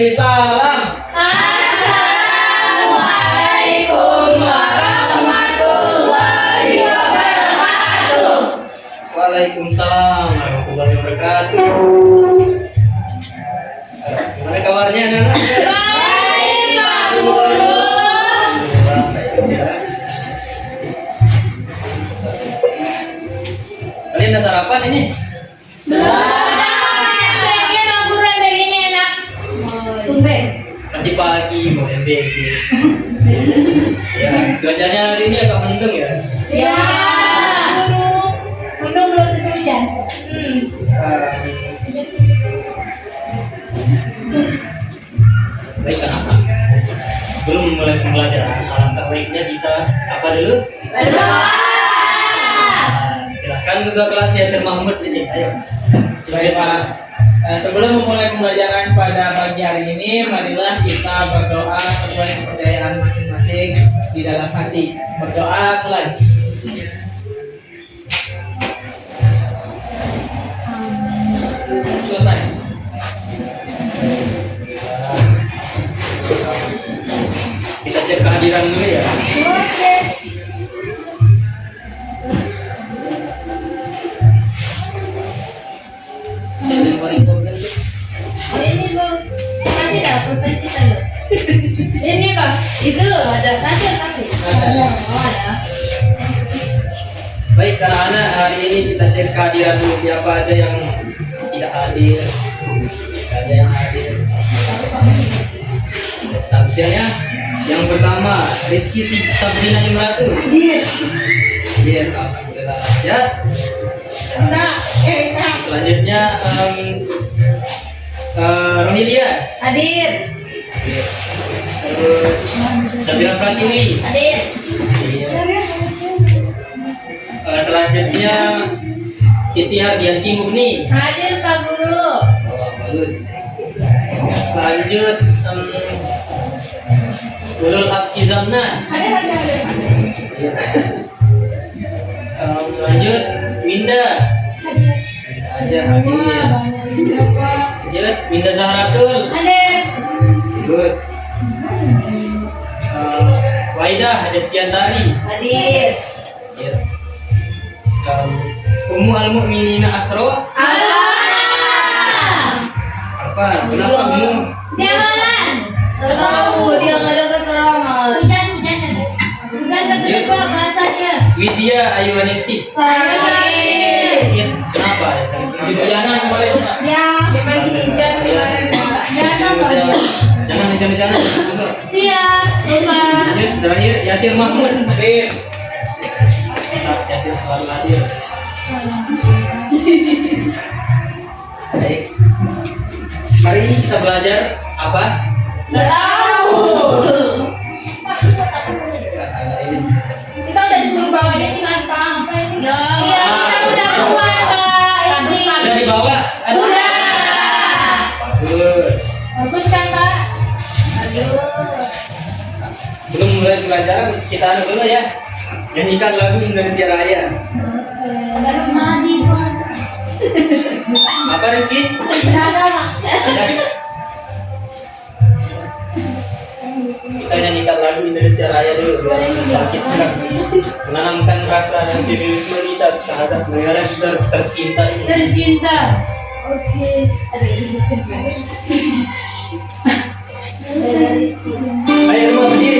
beri salam. Assalamualaikum warahmatullahi wabarakatuh. Waalaikumsalam warahmatullahi wabarakatuh. Gimana kabarnya anak-anak? Baik, Pak Guru. Kalian udah sarapan ini? Kayaknya Pak Guru yang begini enak. Tumben. Masih pagi mau MBG. Ya, cuacanya hari ini agak mendung ya. Ya. Mendung belum tentu hujan. Baik anak-anak. Sebelum memulai pembelajaran, alangkah baiknya kita apa dulu? Berdoa. Silahkan ketua kelas Yasir Mahmud ini. Ayo. Baik Pak, sebelum memulai pembelajaran pada pagi hari ini, marilah kita berdoa sesuai kepercayaan masing-masing di dalam hati. Berdoa mulai. Selesai. Kita cek kehadiran dulu ya. Oke. Ini Bu, nanti dapat pencitan loh. Ini Pak, itu loh ada nanti tapi. Oh ada. Baik anak-anak, hari ini kita cek kehadiran dulu siapa aja yang tidak hadir. Tidak ada yang hadir. Taksiannya yang pertama Rizky Sabrina Imratu. Iya, alhamdulillah sehat. Selanjutnya Rohilia. Hadir. Terus Sabira Pratiwi. Hadir. Iya. Selanjutnya Siti Hardianti Murni. Hadir Pak Guru. Oh, bagus. Lanjut Nurul Sabti Zamna. Hadir. Iya. Lanjut Winda. Hadir. Aja hadir. Lanjut Winda Zahratul. Hadir. Terus Waidah Hadaskiantari. Hadir. Iya. Ummu Al-Mu'minina Asro. Allah. Apa? Kenapa Ummu? Dia mana? Tertahu dia nggak ada keterangan. Hujan keterima bahasanya. Widya Ayuaningsih. Hadir. Iya. Kenapa? Diana kemarin Pak. Ya. Memang hujan kemarin Pak. Jangan hujan-hujanan. Siap. Bapak. Lanjut terakhir Yasir Mahmud. Hadir. Yasir selalu hadir. Baik. Hari ini kita belajar apa? Nggak tahu. Kita udah disuruh bawa ini kan Pak. Apa ini? Ya. Iya, kita udah buat Pak. Ini. Sudah dibawa? Udah. Bagus. Bagus kan Pak? Aduh. Belum mulai pelajaran kita anu dulu ya. Nyanyikan lagu Indonesia Raya. Baru mandi Tuhan. Apa Rizky? Tidak ada Pak. Kita nyanyikan lagu Indonesia Raya dulu. Kita menanamkan rasa dan sinisme kita terhadap negara kita tercinta ini. Tercinta. Oke. Ayo semua berdiri.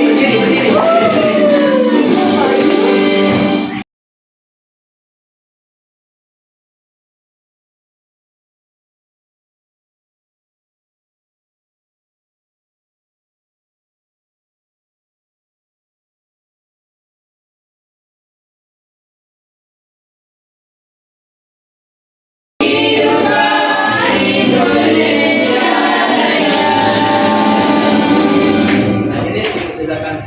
Silakan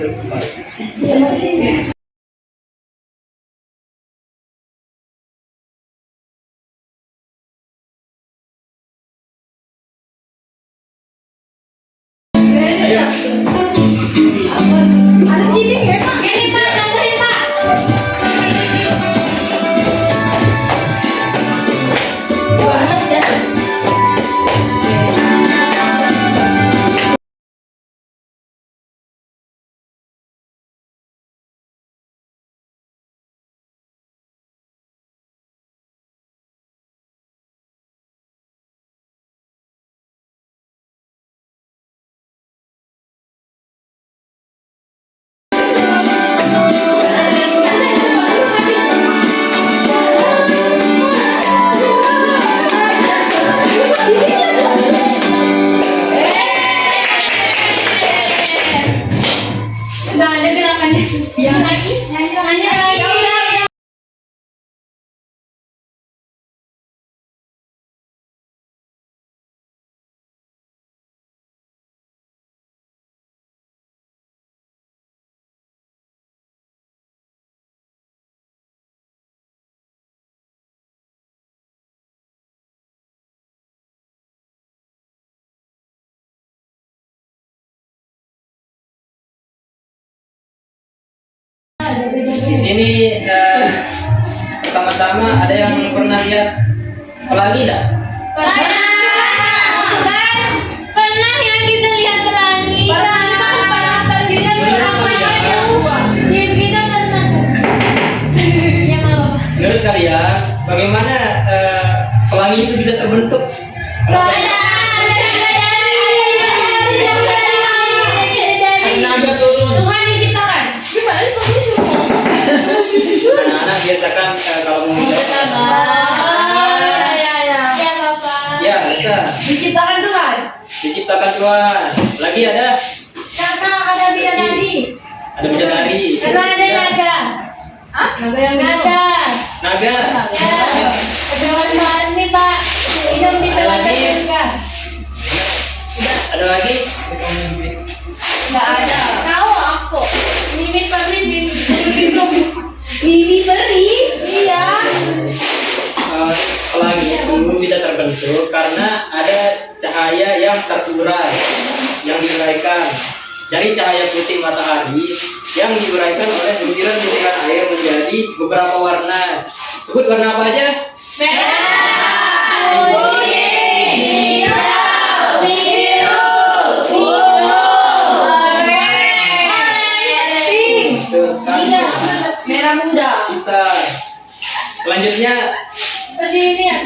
Di sini pertama-tama ada yang pernah lihat pelangi enggak? Pernah yang kita lihat pelangi. Menurut kalian bagaimana pelangi itu bisa terbentuk? Tenaga turun. Anak-anak biasakan kalau mau ya bisa Diciptakan Tuhan. diciptakan Tuhan. Lagi ada Karena ada bidadari. bidadari. Karena ada naga. Hah? Naga yang naga. Naga. Ya. Ada warna nih Pak. Hidup di telaga juga. Ada lagi? Nggak ada. Tahu aku. Mimi peri. Mimi peri. Iya. Pelangi itu bisa terbentuk karena ada cahaya yang terurai yang diuraikan dari cahaya putih matahari yang diuraikan oleh butiran-butiran air menjadi beberapa warna. Sebut warna apa aja? Merah, kuning, hijau, biru, ungu, oranye, pink. Betul sekali. Merah muda. Kita selanjutnya Seperti ini ya.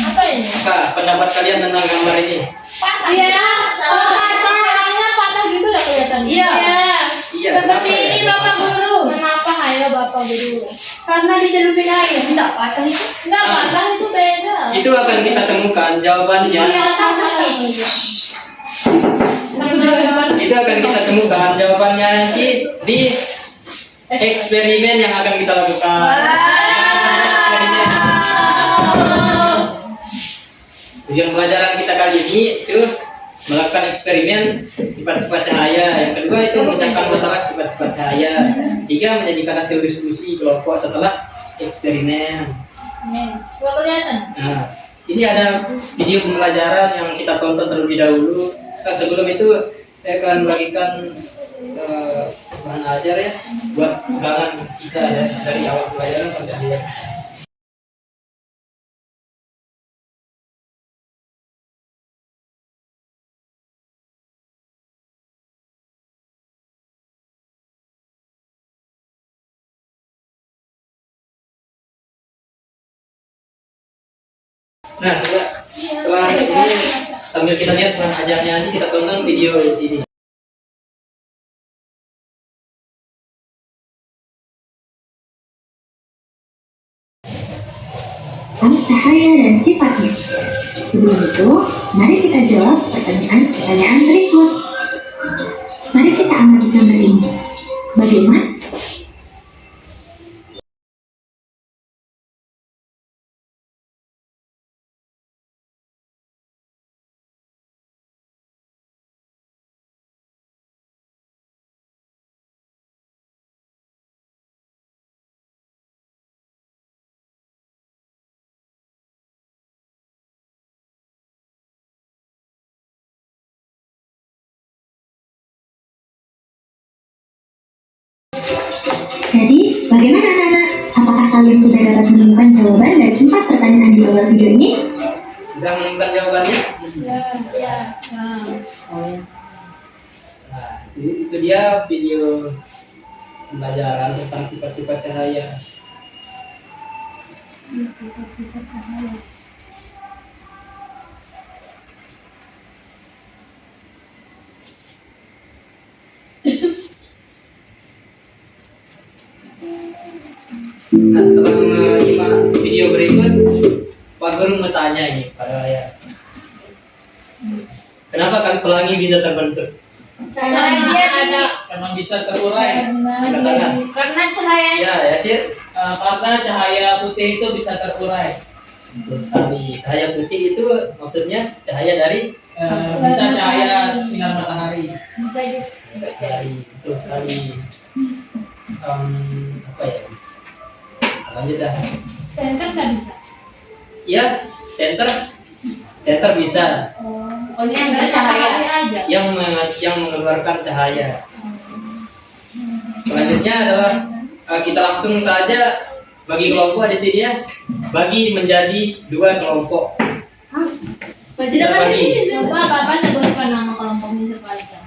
Apa ini? apa pendapat kalian tentang gambar ini? Iya. Patah gitu ya kelihatan. Iya. Iya, Seperti kenapa ya? ini Bapak Guru. Kenapa hayo Bapak Guru? Karena dicelupin air. Enggak patah itu. Enggak patah itu beda. Itu akan kita temukan jawabannya. Iya, Itu akan kita temukan jawabannya nanti di eksperimen yang akan kita lakukan. Tujuan pelajaran kita kali ini itu melakukan eksperimen sifat-sifat cahaya. Yang kedua itu memecahkan masalah sifat-sifat cahaya. Tiga, menjadikan hasil diskusi kelompok setelah eksperimen. Enggak kelihatan. Nah, ini ada video pembelajaran yang kita tonton terlebih dahulu. Nah, sebelum itu saya akan membagikan bahan ajar ya buat ulangan kita ya dari awal pelajaran sampai akhir. Nah, setelah ini sambil kita lihat bahan ajarnya nanti kita tonton video ini. Cahaya dan sifatnya. Sebelum itu, mari kita jawab pertanyaan berikut. Mari kita amati gambar ini. Bagaimana? Jadi, bagaimana anak-anak? Apakah kalian sudah dapat menemukan jawaban dari 4 pertanyaan di awal video ini? Sudah menemukan jawabannya? Ya. Nah, itu dia video pembelajaran tentang sifat-sifat cahaya. Nah, setelah menyimak video berikut, Pak Guru bertanya ini pada saya, kenapa kan pelangi bisa terbentuk? Karena dia ada. Memang bisa terurai. Karena cahaya. Ya, Sir. Karena cahaya putih itu bisa terurai. Betul sekali. Cahaya putih itu maksudnya cahaya dari Bisa cahaya sinar matahari. matahari. Betul sekali. Apa ya? Lanjut dah. Center nggak bisa. Ya, center bisa. Pokoknya yang bercahaya aja. Yang mengeluarkan cahaya. Selanjutnya adalah kita langsung saja bagi kelompok di sini ya. Bagi menjadi 2 kelompok. Tidak kan ini Bapak sebutkan nama kelompoknya siapa aja.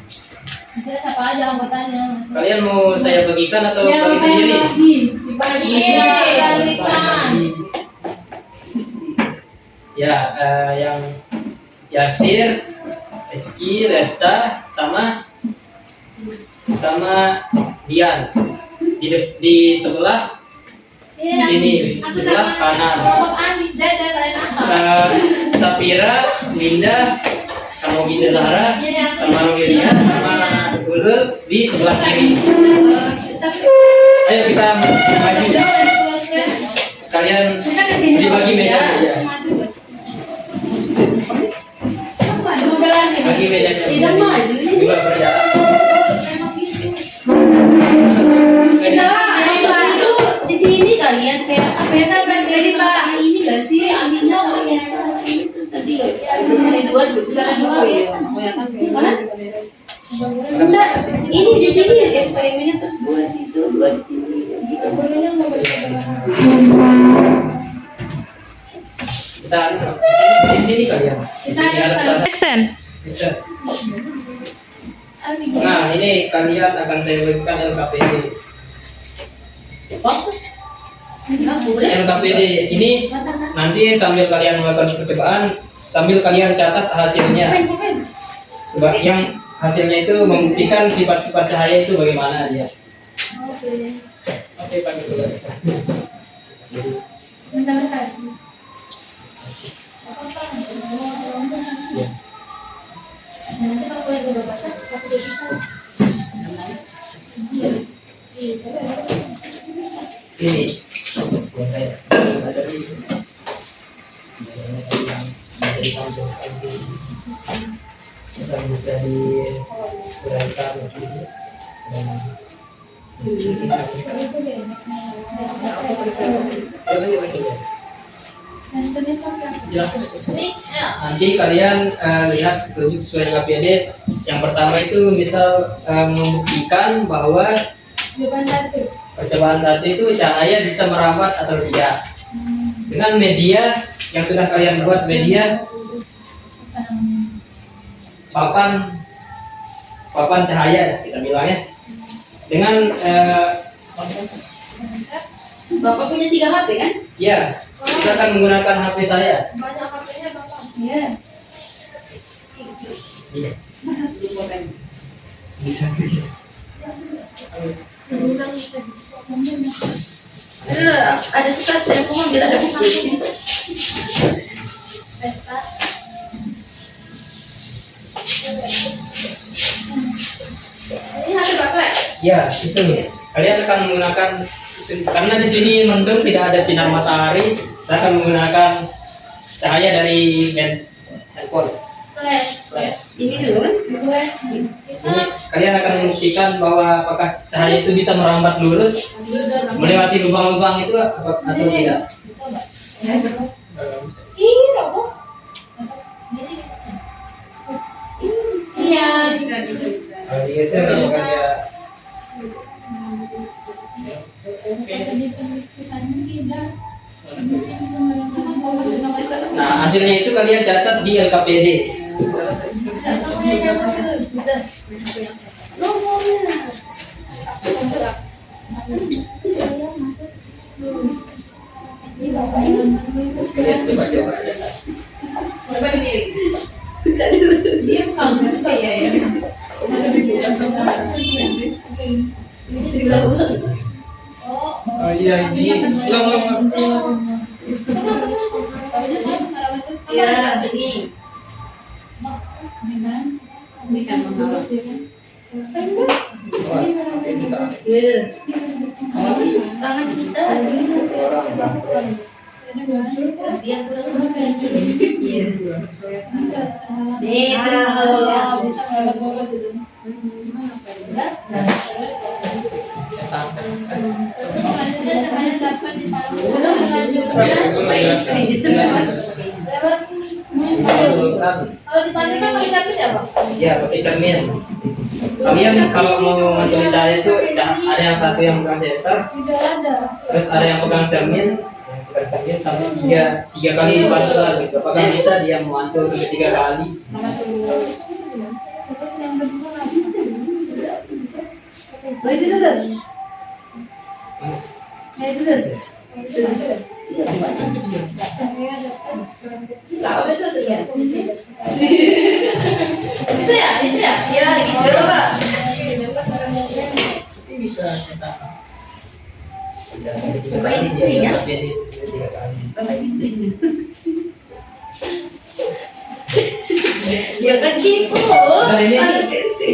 Siapa aja anggotanya. Kalian mau saya bagikan atau Ya, bagi sendiri? Dibagikan. Ya, yang Yasir, Rizky, Lesta, sama Dian. Di sebelah sini, di sebelah kanan. Kelompok Amis dadah kalian apa? Sapira, Winda, sama Winda Zahra, sama Wirya, sama Ulul di sebelah kiri. Ayo kita maju. Sekalian dibagi meja aja. Bagi mejanya. Tidak maju sih. Juga berjarak. Di sini kalian kayak apa ya kan dari Pak ini enggak sih ininya ini terus tadi dua ini di sini ya eksperimennya terus dua di situ dua di sini gitu. Kita di sini kalian. Di sini ada sana. Action. Bisa. Nah, ini kalian akan saya berikan LKPD. LKPD ini nanti sambil kalian melakukan percobaan, sambil kalian catat hasilnya. Sebab yang hasilnya itu membuktikan sifat-sifat cahaya itu bagaimana dia. Oke, Pak Guru. Ini bisa diuraikan di sini. Nanti kalian lihat tunjuk sesuai KPD. Yang pertama itu misal membuktikan bahwa percobaan tadi itu cahaya bisa merambat atau tidak dengan media yang sudah kalian buat, media papan cahaya kita bilangnya, dengan Bapak punya 3 HP kan? ya kita akan menggunakan HP saya. Banyak HP-nya Bapak. Iya. Iya. Bisa sih. Ada sekat saya mau bilang ada buku. Ini HP Bapak. Ya, itu. Kalian akan menggunakan, karena di sini mendung, tidak ada sinar matahari, saya akan menggunakan cahaya dari handphone. Flash. Ini dulu kan? Ini kalian akan membuktikan bahwa apakah cahaya itu bisa merambat lurus melewati lubang-lubang itu atau tidak. Ini rokok. Iya, bisa. Kalau digeser apakah dia Nah, hasilnya itu kalian catat di LKPD. Kalian coba-coba aja. Coba dipilih. Dia kangen kayak ya. Oh iya ini. Long. Ya, begini. Tangan kita dia kurang Ya, Ya, pakai cermin. Kalian kalau mau ngantongin cahaya itu ada yang satu yang pegang senter, Tidak ada. terus ada yang pegang cermin, sampai tiga kali dipantul gitu. Apakah bisa dia memantul sampai 3 kali? Terus yang kedua nggak bisa. Oh, itu tuh. Ya itu tuh. Tahu itu tuh ya. Itu ya, itu ya. Ya gitu loh, Pak. Ini bisa kita Bapak istrinya. Jadi 3 kali. Bapak istrinya. Ya kan gitu. Nah, ini- Anak istri.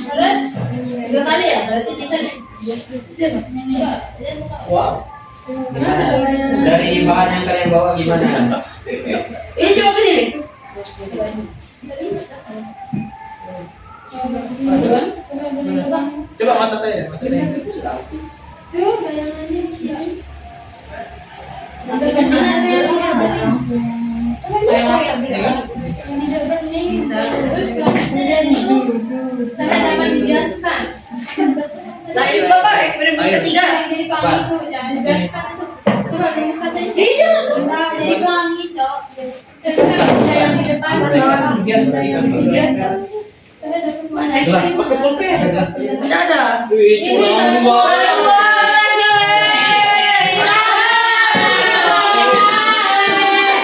Terus 2 kali ya, berarti bisa nih. Siapa? wow. Dari bahan yang kalian bawa gimana? Ini coba ke sini. Coba mata saya, mata saya. Tuh bayangannya di sini. Ada yang lihat tadi. Yang tidak bening. Terus selanjutnya di situ. Sampai dapat dibiarkan. Lanjut Bapak, eksperimen Ayo. ketiga. Jadi pelangi itu, jangan dibiarkan itu. Coba yang satu. Jangan tuh. Jadi pelangi, Cok. Yang di depan. Biasa dikasih. Mana Gelas. eksperimen? Pakai pulpen. Gelas. Tidak ada. Itu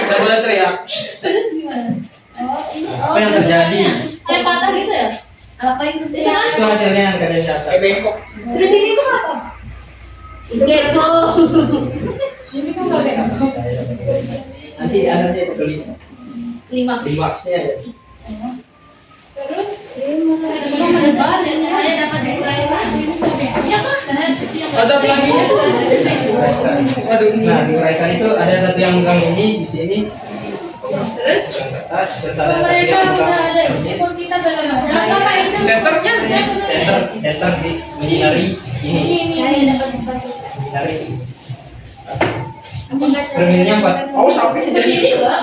Saya boleh teriak. Terus gimana? Oh, ini. Apa yang terjadi? Kayak patah gitu ya? Apa itu? Itu hasilnya yang kalian catat. Kayak bengkok. Terus ini tuh apa? Kepo. Ini kok nggak bengkok? Nanti ada sih beli 5. di boxnya ya. Terus ada dapat diuraikan. Iya kan? Ada pelanginya tuh. Aduh, nah diuraikan itu ada satu yang megang ini di sini, Terus ke atas, terus ada satu mereka yang udah ada megang itu ini. kok kita belum ada. Apa itu? Senternya. Center di menghindari ini, Ini dapat satu. menghindari. Cerminnya 4. Oh, sampai Terus ini juga.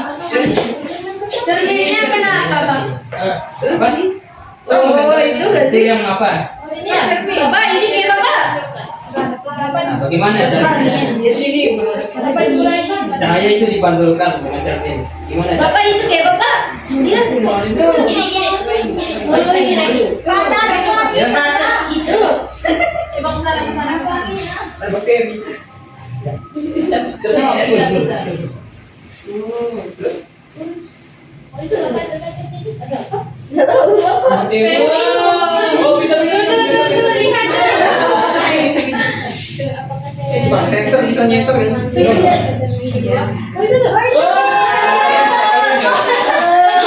Cerminnya kenapa, Bang? Apa? Oh, itu nggak Itu yang apa? Oh, ini ya. Bapak, ini kayak Bapak. Nah, bagaimana caranya? di sini. Dapat diuraikan. Cahaya itu dipantulkan dengan cermin. Gimana? Bapak itu kayak Bapak. Lihat. Tuh. Gini. Oh, gini. Ya. Masa gitu. Coba ke sana. Ada pakai. Bisa. Oh, itu apa? Ada apa? Nggak tahu apa. Oh, kita Tuh, lihat. bisa. Bang center bisa nyeter ya. Oh, itu tuh.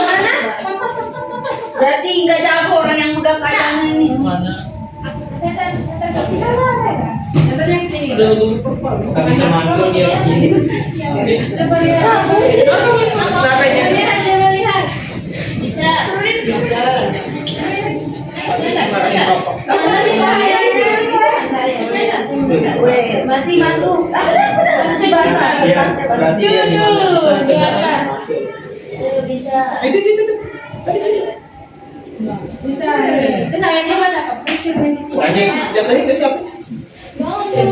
Mana? Berarti nggak jago orang yang megang kacanya ini. Mana? Atasnya ke sini. Nggak bisa mantul dia di sini. Coba lihat. Sampai dia. Lihat. Bisa. Masih masuk. Masih basah. Ya, berarti dia tidak bisa Kelihatan. mantul. Bisa. Itu. Bisa. Itu sayangnya mana Pak? Banyak. Jatuhin ke siapa? Oh, ini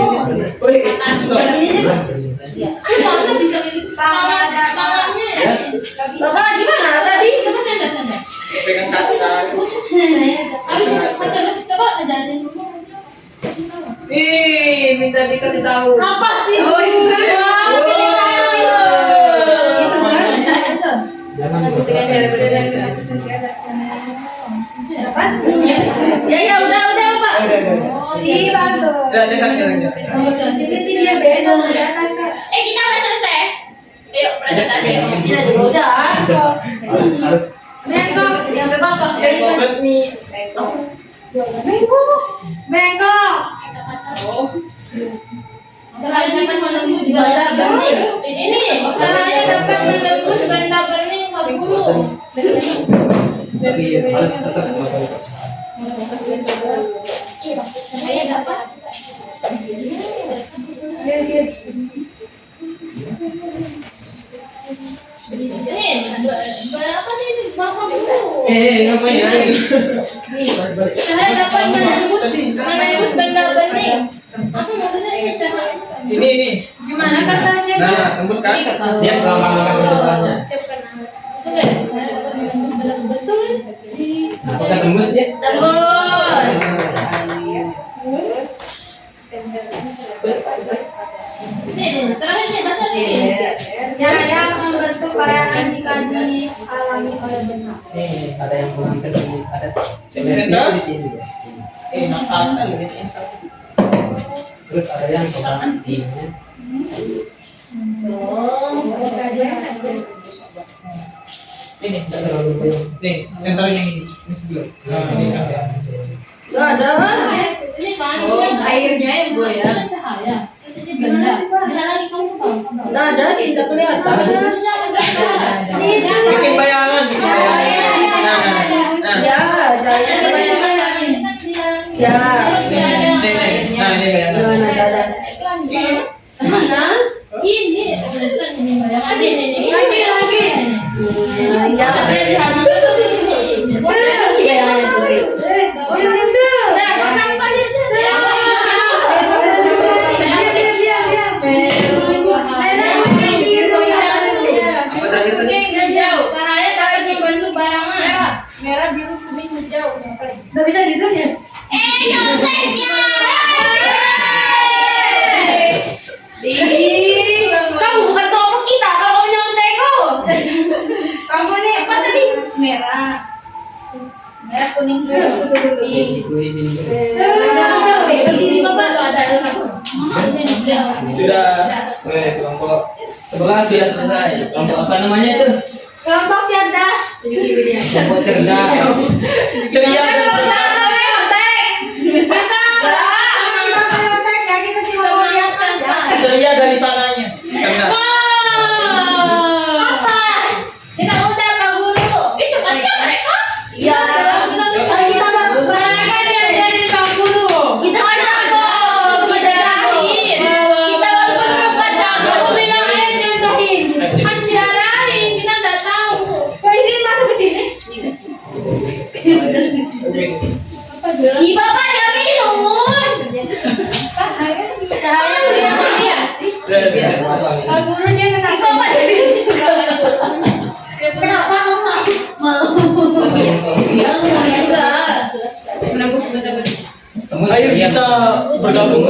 Mana bisa palanya ya? Bapak gimana tadi? Coba saya. pegang kata. Coba ajarin dulu. Ih, minta dikasih tahu. Apa sih? Oh, itu. Jangan Aku lupa. dengan cara berbeda. Ya udah Pak. Oh, iya bagus. Udah cetak aja. Sini dia beda. Kita udah selesai. Ayo presentasi yuk. Tidak juga udah. Harus Bengkok. Yang bebas Pak. Let me. Bengkok. Lagi menembus benda bening. Ini caranya dapat menembus benda bening 40. tapi harus tetap memakai. Saya dapat. Ini berapa sih ini? Bapak dulu. ngapain ya? Cahaya dapat menembus benda bening. Aku maksudnya ini cahaya. Ini. Gimana kertasnya? Nah, tembus kan? Siap langkah-langkah kedepannya. Oke, saya dapat menembus benda betul di. Apakah tembus ya? Tembus. Ini terakhir nih bahasa ini. Yang membentuk bayangan jika dialami oleh benak. Nih, ada yang kurang terjadi. Ada Center? di sini. Ya, sini. Nakal sekali ini satu. Terus ada yang kurang anti. Ini. Terlalu banyak. Nih, center ini sebelum. Nah, ini ada. Gak ada. Ini kan airnya yang goyang. Cahaya. Terus ini benda. Bisa lagi kamu tahu. Gak ada sih, tidak kelihatan. Bikin bayangan, bikin bayangan. Nah. Ya, cahaya bayangan. Ya. Nah, ini bayangan. Mana? Ini ini bayangan ini. Lagi. Ya, ada di sana. Apa terakhir tadi? Cahaya dapat membentuk bayangan. Merah, biru, kuning, hijau. Gak bisa gitu ya? Nyonteknya! Kamu bukan kelompok kita, kalau kamu nyontek kok. Kamu nih apa tadi? Merah. Merah, kuning, biru. Berdiri bapak tuh ada. Sudah. Kelompok sebelah sudah selesai. Kelompok apa namanya itu? Kelompok cerdas. Kelompok cerdas. Ceria dan cerdas. Ceria dari sananya. Cerdas. Kita undang Pak Guru. Cepatnya mereka. Iya. Mereka diajarin Pak Guru. Kita kan jago. Kita jarahin. Kita walaupun bukan jago. Aku bilang aja contohin. Kan jarahin. Kita nggak tahu. Kok ini masuk ke sini? Ih, Bapak dia minum. Pak Guru dia kenapa? Bapak dia minum juga. Kenapa kamu nggak? Mau. Iya, enggak. Menembus benda-benda. Ayo bisa bergabung.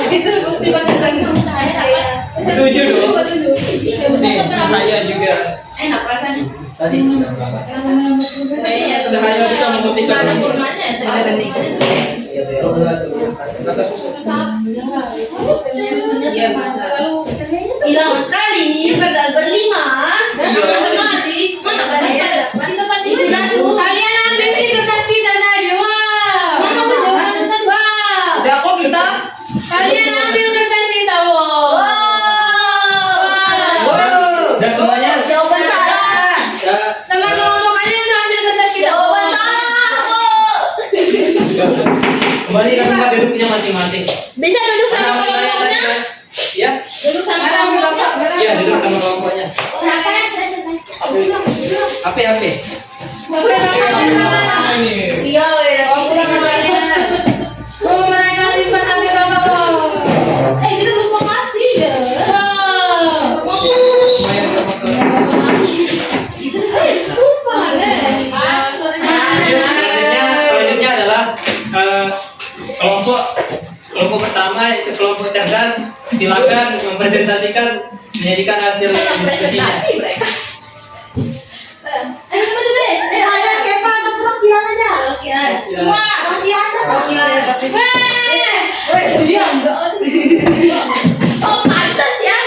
Itu dibaca lagi sama saya. Setuju dong. Nih, saya juga. Enak rasanya. Tadi sudah berapa? Saya bisa membuktikan. Ada kurmanya, ada Rasa susu. Iya, bisa. Hilang sekali, padahal berlima. Mati. Mana tadi? Di tempat itu satu. Kalian ambil di kertas kita tadi. Wah. Mana jawaban kertas? Wah. Udah kok kita. Kalian ambil kertas kita. Wow. Dan semuanya. Jawaban salah. Ya, Sama kelompok kalian tuh ambil kertas kita. Jawaban salah. kembali ke tempat duduknya masing-masing. Bisa duduk sama Mana saya kelompoknya. tadi? Ya, Duduk sama kelompoknya. ya duduk sama kelompoknya. Siapa? Apa? Iya, aku udah kemarin. Oh, mereka simpan HP bapak lo. Kita lupa kasih ya. Itu lupa deh. Selanjutnya adalah kelompok pertama itu kelompok cerdas. Silakan mempresentasikan menyajikan hasil diskusinya. Ada kepa atau perwakilan aja? Semua. Perwakilan aja. Dia enggak. Oh, pantas ya.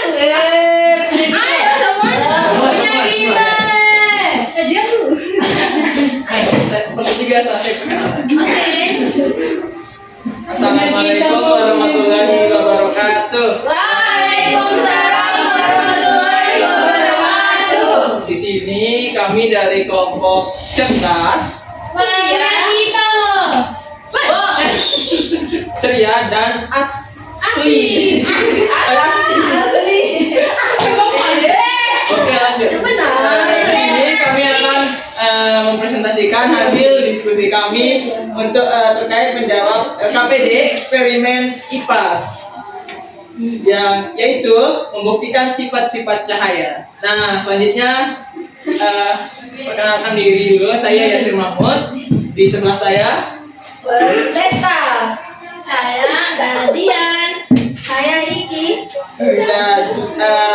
Ayo semuanya. Punya kita. Dia tuh. Seperti biasa saya perkenalan. Oke. Assalamualaikum warahmatullahi wabarakatuh. Waalaikumsalam warahmatullahi wabarakatuh. Di sini kami dari kelompok cerdas, Kita loh. ceria dan asli. Oke lanjut. Yang benar. Di sini kami akan kami untuk terkait menjawab KPD eksperimen IPAS yang yaitu membuktikan sifat-sifat cahaya. Nah, selanjutnya perkenalkan diri dulu. Saya Yasir Mahmud. Di sebelah saya Lesta. Saya Gadian. Saya Iki. dan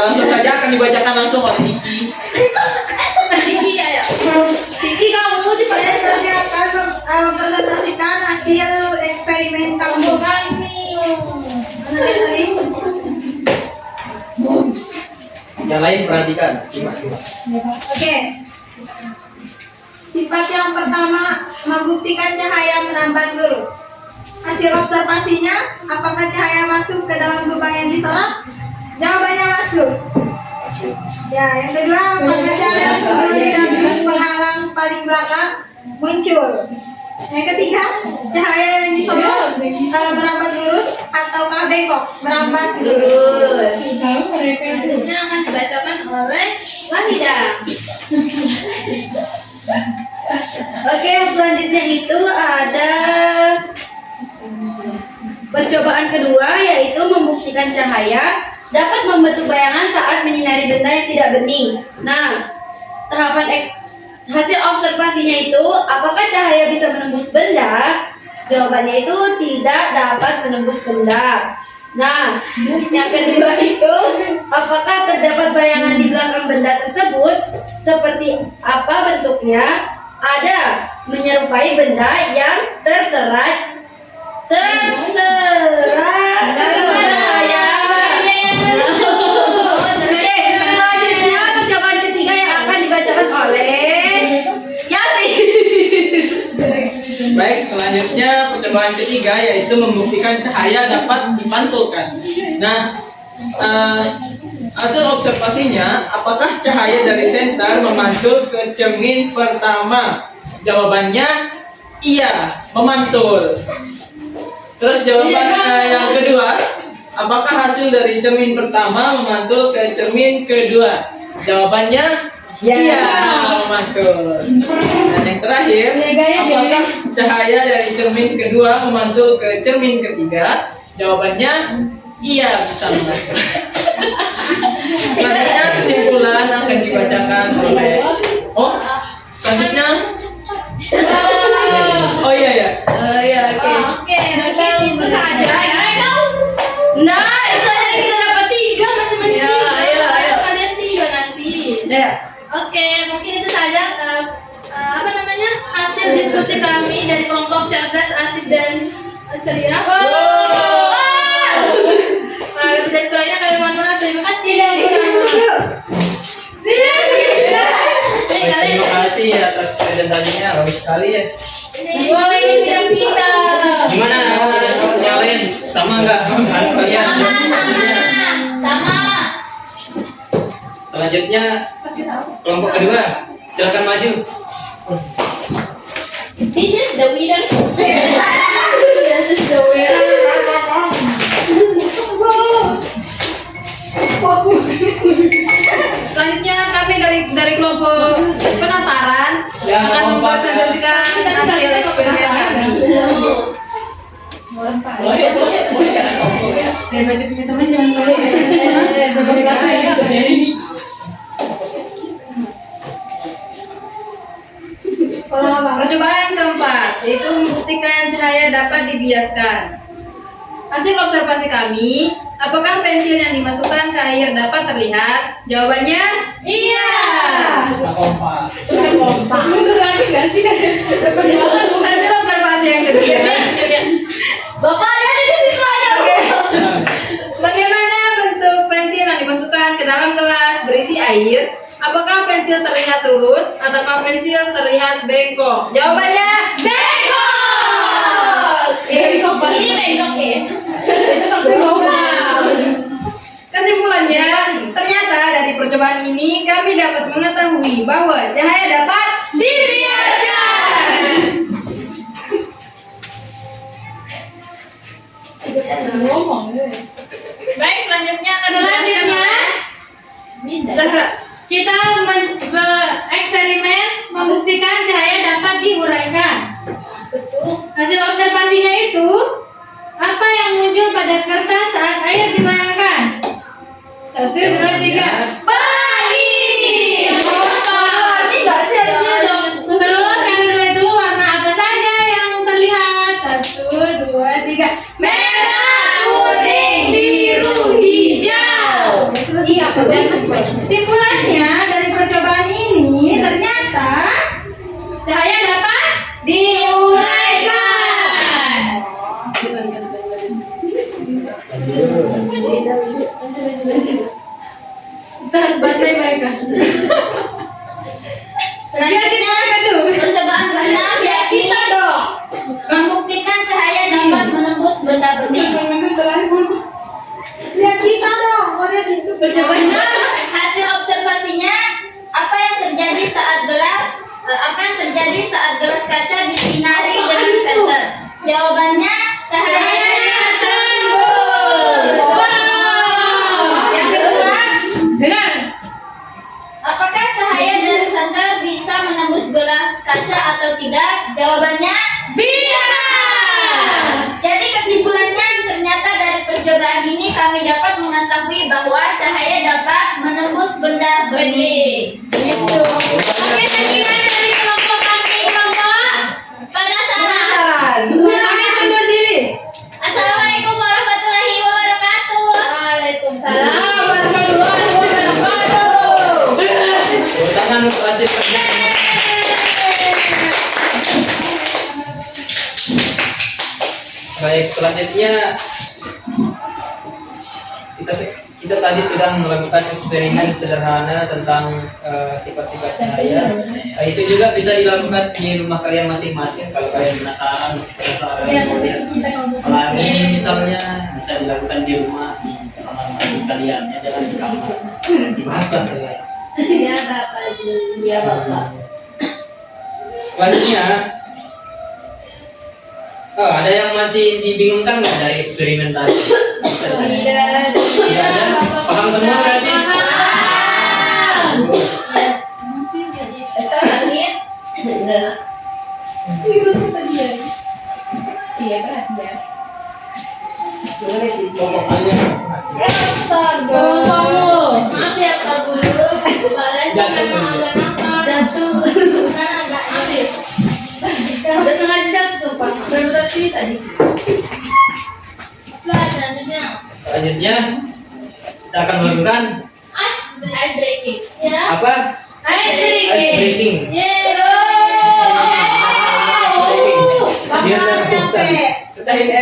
langsung saja akan dibacakan langsung oleh Iki. Kiki ya. Kiki kamu di Saya kami akan mempresentasikan hasil eksperimen kami. Mana dia tadi? Yang lain perhatikan, simak. Oke. Sifat yang pertama, membuktikan cahaya merambat lurus. Hasil observasinya, apakah cahaya masuk ke dalam lubang yang disorot? Jawabannya masuk. Ya, yang kedua, apakah cahaya menjadikan penghalang paling belakang muncul? Yang ketiga, cahaya yang disorot merambat lurus ataukah bengkok? Merambat lurus. Selanjutnya akan dibacakan oleh Wahida. Oke, selanjutnya itu ada percobaan kedua, yaitu membuktikan cahaya dapat membentuk bayangan saat menyinari benda yang tidak bening. Nah, tahapan hasil observasinya itu, apakah cahaya bisa menembus benda? Jawabannya itu tidak dapat menembus benda. Nah, yang kedua itu, apakah terdapat bayangan di belakang benda tersebut? Seperti apa bentuknya? Ada menyerupai benda yang tertera cahaya. Oke, selanjutnya percobaan ketiga yang akan dibacakan oleh Yasir. Baik, selanjutnya percobaan ketiga yaitu membuktikan cahaya dapat dipantulkan. Nah, hasil observasinya, apakah cahaya dari senter memantul ke cermin pertama? Jawabannya iya, memantul. Terus jawaban yang kedua, apakah hasil dari cermin pertama memantul ke cermin kedua? Jawabannya iya, memantul. Dan yang terakhir, apakah cahaya dari cermin kedua memantul ke cermin ketiga? Jawabannya iya, bisa memantul. Selanjutnya kesimpulan akan dibacakan oleh selanjutnya Oke, mungkin itu saja ya. Nah, itu aja kita dapat 3 masing-masing. Ayo. Kalian 3 nanti. Ya. Oke, mungkin itu saja hasil diskusi kami dari kelompok cerdas, asik dan ceria. Lebih dari kurangnya kami mohon maaf. Terima kasih. Terima kasih atas presentasinya, bagus sekali ya. Ini bidang kita. Gimana yang lain? Sama nggak kalian? Sama. Selanjutnya kelompok kedua, silakan maju. This is the winner. This is the winner. Selanjutnya kami dari kelompok penasaran akan mempresentasikan hasil eksperimen kami. Percobaan keempat yaitu membuktikan cahaya dapat dibiaskan. Hasil observasi kami, apakah pensil yang dimasukkan ke air dapat terlihat? Jawabannya iya. Hasil observasi yang ketiga. Bapak ada di situ aja. Bagaimana bentuk pensil yang dimasukkan ke dalam gelas berisi air? Apakah pensil terlihat lurus ataukah pensil terlihat bengkok? Jawabannya bengkok. Ini bengkok ya. Kesimpulannya, ternyata dari percobaan ini kami dapat mengetahui bahwa cahaya dapat dibiaskan. Baik, selanjutnya adalah kita eksperimen membuktikan cahaya dapat diuraikan. Hasil observasinya itu, apa yang muncul pada kertas saat air digoyangkan? 1, 2, 3. Bayi. Terus yang kedua itu warna apa saja yang terlihat? 1, 2, 3. Merah, kuning, biru, hijau. Iya, Kesimpulannya dari percobaan ini ternyata cahaya dapat Diuraikan. kita harus baterai mereka. Selanjutnya, percobaan ke-6 yakni membuktikan cahaya dapat menembus benda-benda. lihat kita dong, mau lihat itu. Percobaan hasil observasinya apa yang terjadi saat gelas kaca disinari dengan senter? Jawabannya cahaya tembus. Yang kedua, Benar. apakah cahaya dari senter bisa menembus gelas kaca atau tidak? Jawabannya Bisa. jadi kesimpulannya ternyata dari percobaan ini kami dapat mengetahui bahwa cahaya dapat menembus benda bening. Itu. Oke, sekian dari kelompok kami kelompok. Penasaran? Kami undur diri. Assalamualaikum warahmatullahi wabarakatuh. Waalaikumsalam warahmatullahi wabarakatuh. Tepuk tangan untuk hasil kerja semua. Baik, selanjutnya kita tadi sudah melakukan eksperimen sederhana tentang sifat-sifat cahaya. Nah, itu juga bisa dilakukan di rumah kalian masing-masing. Kalau kalian penasaran melihat pelangi misalnya, bisa dilakukan di rumah di kamar mandi kalian ya, jangan di kamar di basah ya. Ya Bapak. Ya Bapak. Selanjutnya, ada yang masih dibingungkan nggak dari eksperimen tadi? Bisa ditanya. Tidak ada? Paham semua berarti? Pokoknya Maaf ya Pak Guru, kemarin Jatuh. memang agak nakal. Jatuh. Bukan agak maaf ya. Udah sengaja jatuh sumpah. Bener-bener sih tadi. Selanjutnya, selanjutnya kita akan melakukan ice breaking. Ya. apa? Ice breaking. Yeay. Biar Bapak bosan. capek.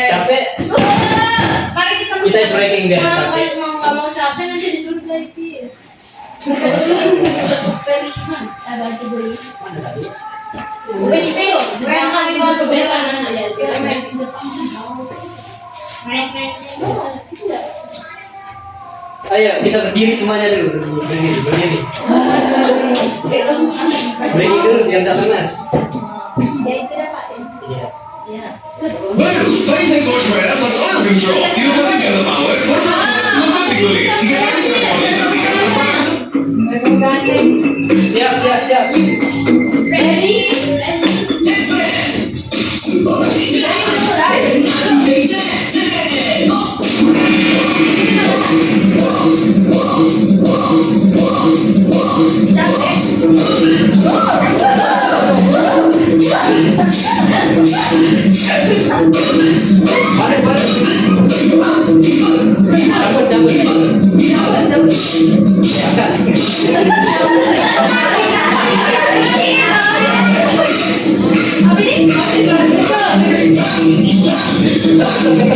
Capek. Mari kita Kita ice breaking biar Kalau capek. nggak mau capek nanti disuruh lagi. Pelima, ganti beli. Mana tadi? Ayo kita berdiri semuanya dulu. Berdiri. Berdiri dulu biar tak lemas. Ya itu dah Pak. Iya. Baru, Tritech Source Merah plus Oil Control. Inovasi dalam power, hormon lembat di kulit. 3 kali sinar polis aplikasi berpanas. Siap. ready. Cabut.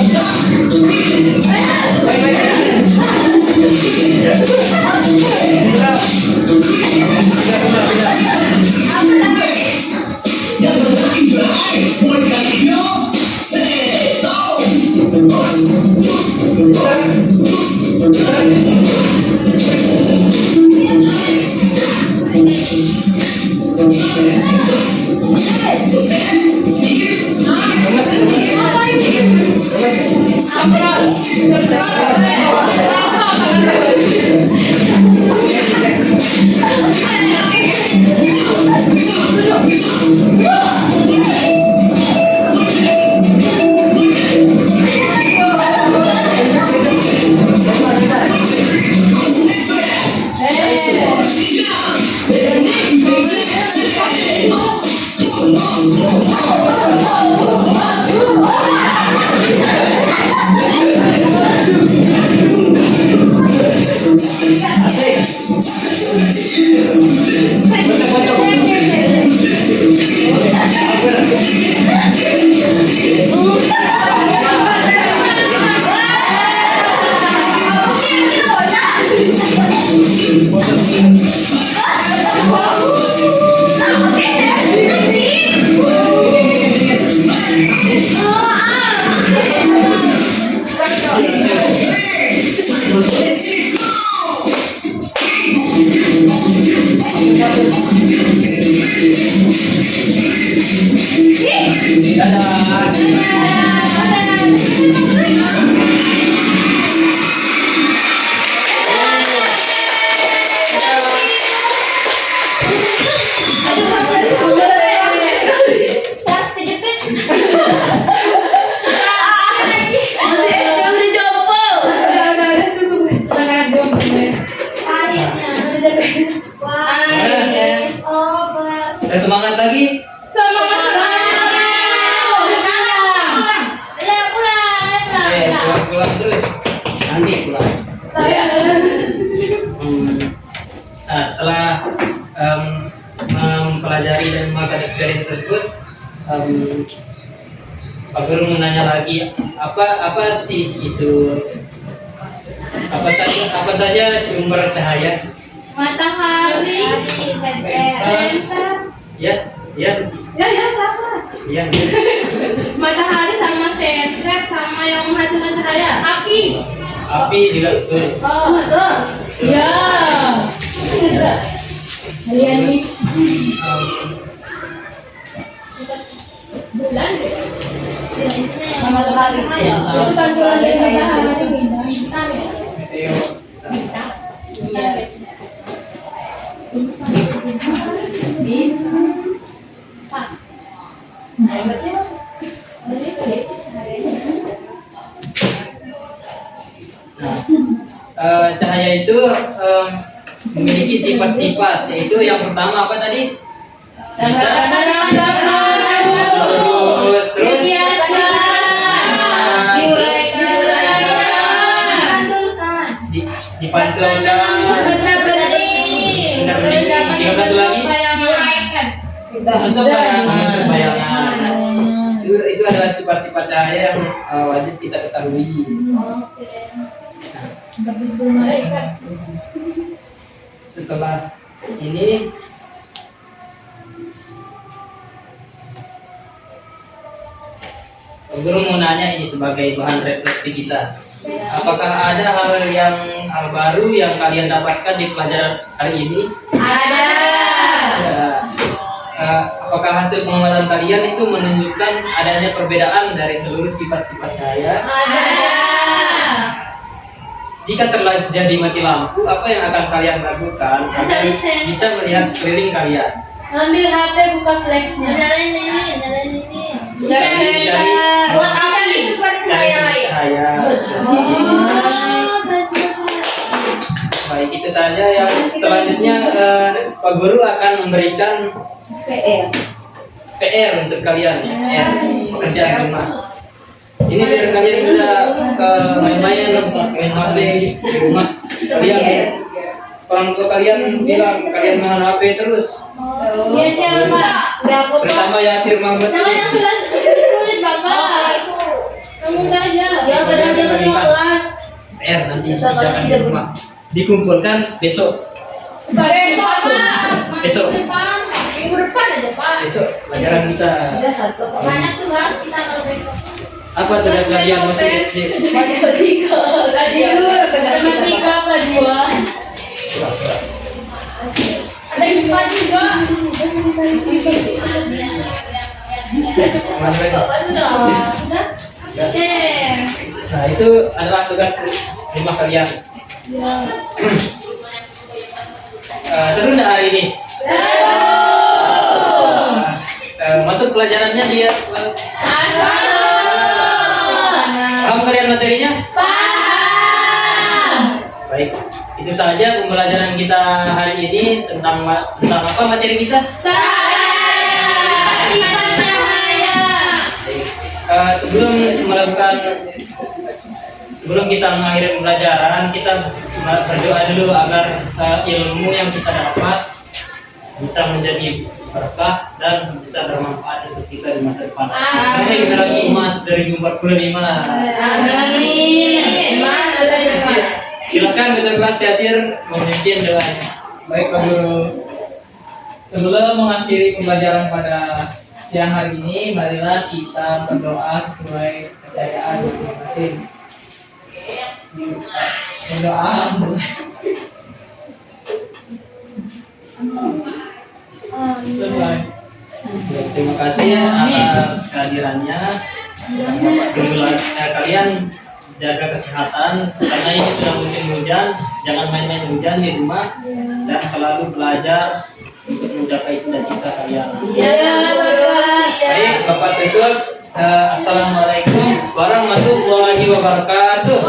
Sat kejepit. Masih SD udah jempol. Udah cukup. Akhirnya is over. Dan semangat lagi. Pulang terus. Nanti pulang. Nah, setelah mempelajari dan memakan experience tersebut, Pak Guru menanya lagi apa sih itu, apa saja sumber cahaya? Matahari. Ya sama. ya. Matahari sama senter sama yang menghasilkan cahaya. Api juga betul. Oh, betul. Ya. Kalian nih. Matahari. Itu campuran dari matahari bintang. Cahaya itu memiliki sifat-sifat, yaitu yang pertama apa tadi? Bisa terus dipantulkan. Tinggal satu lagi. Untuk bayangan. Itu adalah sifat-sifat cahaya yang wajib kita ketahui. Setelah ini Guru mau nanya ini sebagai bahan refleksi kita. Apakah ada hal baru yang kalian dapatkan di pelajaran hari ini? Ada. Apakah hasil pengamatan kalian itu menunjukkan adanya perbedaan dari seluruh sifat-sifat cahaya? Ada. Jika terjadi mati lampu, apa yang akan kalian lakukan agar bisa melihat sekeliling kalian? Ambil HP buka flashnya. Nyalain ini. Cari Buat apa nih seperti cahaya. Baik, itu saja. Yang selanjutnya Pak Guru akan memberikan PR untuk kalian ya, pekerjaan rumah. Ini biar kalian tidak main HP di rumah kalian. Orang tua kalian bilang kalian main HP terus. Iya siapa Pak? Terutama Yasir Muhammad. Sama yang sulit Bapak. Kamu saja. Ya padahal dia ketua kelas. PR nanti kerjakan di rumah. Dikumpulkan besok. Besok Pak. Besok. Minggu depan aja Pak. Besok pelajaran kita. Banyak tugas kita kalau besok. Apa tugas kalian masih SD? Matematika. Matematika apa dua? Ada IPA juga. Bapak sudah. Nah, itu adalah tugas rumah kalian. Seru nggak hari ini? Masuk pelajarannya dia. Paham kalian materinya? Baik, itu saja pembelajaran kita hari ini tentang apa materi kita? Sebelum kita mengakhiri pembelajaran, kita berdoa dulu agar ilmu yang kita dapat bisa menjadi berkah dan bisa bermanfaat untuk kita di masa depan. Sebagai generasi emas 2045. Amin. Mas, Silakan Guru kelas Yasir memimpin doanya. Baik Pak Guru. Sebelum mengakhiri pembelajaran pada siang hari ini, marilah kita berdoa sesuai kepercayaan masing-masing. Berdoa. Selesai. Terima kasih ya atas kehadirannya. Bapak Guru, kalian jaga kesehatan karena ini sudah musim hujan. Jangan main-main hujan di rumah dan selalu belajar untuk mencapai cita-cita kalian. Baik, Bapak Tutur, assalamualaikum warahmatullahi wabarakatuh.